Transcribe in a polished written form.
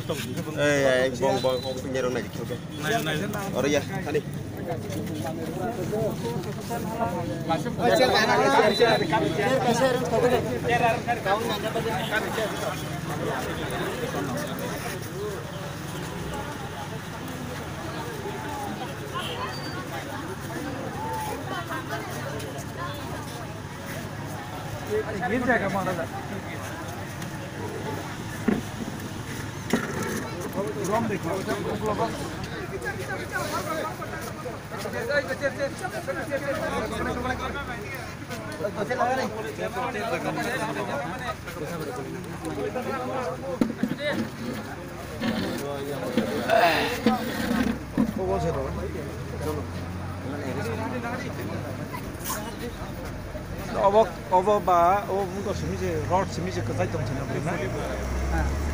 bong punya orang lagi coba. Orang ya, tadi. गिर जाएगा महाराजा ROM देखो 어버 바, 어 뭔가 스미지, 로드 스미지 그 사이트 엄청 나쁘네.